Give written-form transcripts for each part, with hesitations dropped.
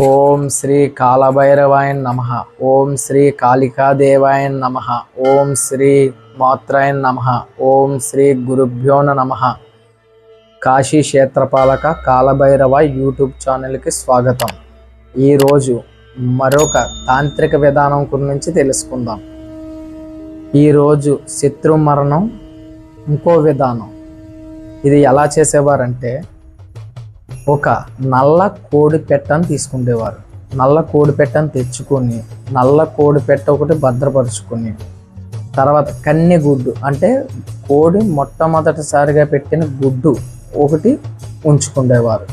ఓం శ్రీ కాలభైరవాయ నమః. ఓం శ్రీ కాళికాదేవాయ నమః. ఓం శ్రీ మాత్రాయ నమః. ఓం శ్రీ గురుభ్యో నమః. కాశీ క్షేత్రపాలక కాలభైరవ యూట్యూబ్ ఛానల్కి స్వాగతం. ఈరోజు మరొక తాంత్రిక విధానం గురించి తెలుసుకుందాం. ఈరోజు శత్రు మరణం ఇంకో విధానం. ఇది ఎలా చేసేవారంటే, ఒక నల్ల కోడి పెట్టని తీసుకునేవారు. నల్ల కోడి పెట్టని తెచ్చుకొని నల్ల కోడి పెట్ట ఒకటి భద్రపరుచుకొని, తర్వాత కన్నె గుడ్డు అంటే కోడి మొట్టమొదటిసారిగా పెట్టిన గుడ్డు ఒకటి ఉంచుకునేవారు.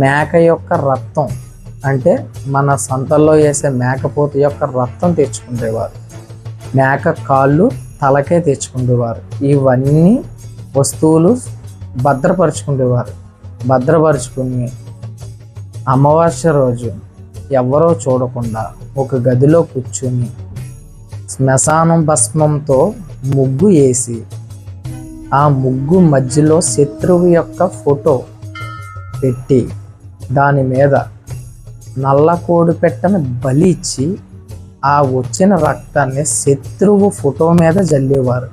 మేక యొక్క రక్తం అంటే మన సంతల్లో వేసే మేకపోతు యొక్క రక్తం తెచ్చుకునేవారు. మేక కాళ్ళు తలకే తెచ్చుకునేవారు. ఇవన్నీ వస్తువులు భద్రపరుచుకునేవారు. భద్రపరుచుకుని అమావాస్య రోజు ఎవరో చూడకుండా ఒక గదిలో కూర్చుని శ్మశానం భస్మంతో ముగ్గు వేసి, ఆ ముగ్గు మధ్యలో శత్రువు యొక్క ఫోటో పెట్టి దాని మీద నల్ల కోడి పెట్టని బలి ఇచ్చి ఆ వచ్చిన రక్తాన్ని శత్రువు ఫోటో మీద జల్లేవారు.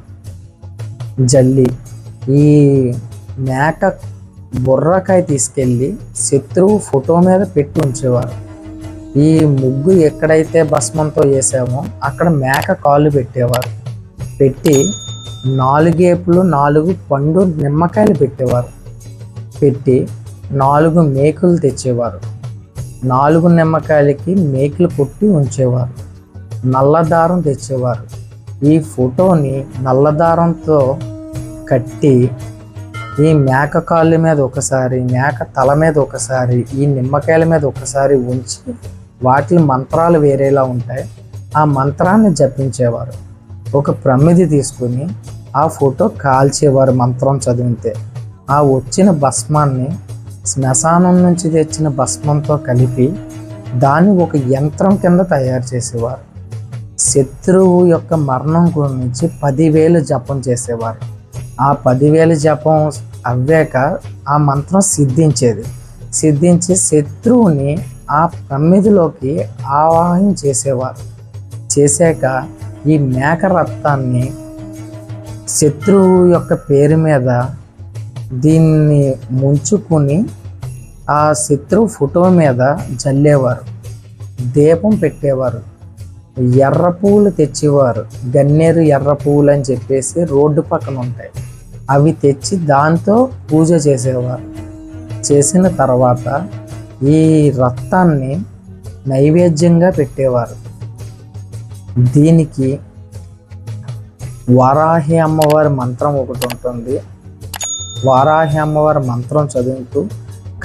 జల్లి ఈ మేక బుర్రకాయ తీసుకెళ్ళి శత్రువు ఫోటో మీద పెట్టి ఉంచేవారు. ఈ ముగ్గు ఎక్కడైతే భస్మంతో వేసామో అక్కడ మేక కాళ్ళు పెట్టేవారు. పెట్టి 4 ఏపులు 4 పండు నిమ్మకాయలు పెట్టేవారు. పెట్టి 4 మేకులు తెచ్చేవారు. 4 నిమ్మకాయలకి మేకులు కొట్టి ఉంచేవారు. నల్లదారం తెచ్చేవారు. ఈ ఫోటోని నల్లదారంతో కట్టి ఈ మేక కాళ్ళ మీద ఒకసారి, మేక తల మీద ఒకసారి, ఈ నిమ్మకాయల మీద ఒకసారి ఉంచి, వాటి మంత్రాలు వేరేలా ఉంటాయి, ఆ మంత్రాన్ని జపించేవారు. ఒక ప్రమిది తీసుకుని ఆ ఫోటో కాల్చేవారు. మంత్రం చదివితే ఆ వచ్చిన భస్మాన్ని శ్మశానం నుంచి తెచ్చిన భస్మంతో కలిపి దాన్ని ఒక యంత్రం కింద తయారు చేసేవారు. శత్రువు యొక్క మరణం గురించి 10,000 జపం చేసేవారు. ఆ 10,000 జపం అవ్వాక ఆ మంత్రం సిద్ధించి శత్రువుని ఆ ప్రమిదిలోకి ఆవాహన చేసేవారు. చేశాక ఈ మేక రక్తాన్ని శత్రువు యొక్క పేరు మీద దీన్ని ముంచుకుని ఆ శత్రువు ఫోటో మీద జల్లేవారు. దీపం పెట్టేవారు. ఎర్ర పువ్వులు తెచ్చేవారు. గన్నేరు ఎర్ర పువ్వులు అని చెప్పేసి రోడ్డు పక్కన ఉంటాయి. అవి తెచ్చి దాంతో పూజ చేసేవారు. చేసిన తర్వాత ఈ రక్తాన్ని నైవేద్యంగా పెట్టేవారు. దీనికి వారాహి అమ్మవారి మంత్రం ఒకటి ఉంటుంది. వారాహి అమ్మవారి మంత్రం చదువుతూ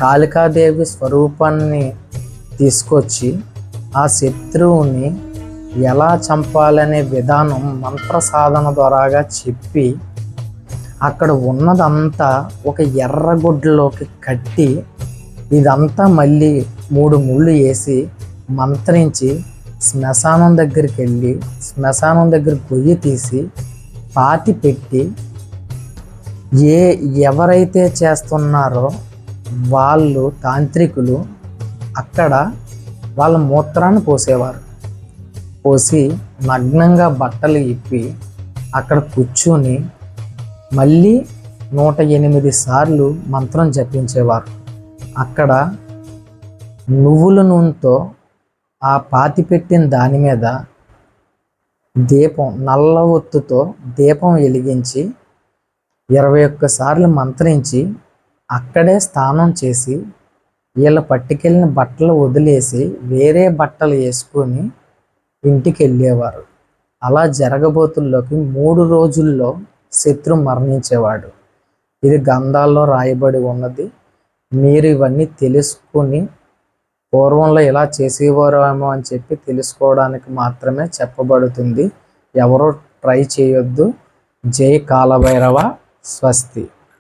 కాళికాదేవి స్వరూపాన్ని తీసుకొచ్చి ఆ శత్రువుని ఎలా చంపాలనే విధానం మంత్ర సాధన ద్వారాగా చెప్పి, అక్కడ ఉన్నదంతా ఒక ఎర్రగుడ్డలోకి కట్టి ఇదంతా మళ్ళీ 3 ముళ్ళు వేసి మంత్రించి శ్మశానం దగ్గరికి వెళ్ళి శ్మశానం దగ్గర గొయ్యి తీసి పాతి పెట్టి, ఎవరైతే చేస్తున్నారో వాళ్ళు తాంత్రికులు అక్కడ వాళ్ళ మూత్రాన్ని పోసేవారు. పోసి నగ్నంగా బట్టలు ఇప్పి అక్కడ కూర్చొని మళ్ళీ 108 సార్లు మంత్రం జపించేవారు. అక్కడ నువ్వుల నూనెతో ఆ పాతి పెట్టిన దాని మీద దీపం, నల్ల ఒత్తుతో దీపం వెలిగించి 21 సార్లు మంత్రించి అక్కడే స్నానం చేసి వీళ్ళ పట్టుకెళ్ళిన బట్టలు వదిలేసి వేరే బట్టలు వేసుకొని ఇంటికి వెళ్ళేవారు. అలా జరగబోతుల్లోకి 3 రోజుల్లో శత్రు మరణించేవాడు. ఇది గ్రంథాల్లో రాయబడి ఉన్నది. మీరు ఇవన్నీ తెలుసుకొని పూర్వంలో ఇలా చేసేవారేమో అని చెప్పి తెలుసుకోవడానికి మాత్రమే చెప్పబడుతుంది. ఎవరో ట్రై చేయొద్దు. జై కాలభైరవ. స్వస్తి.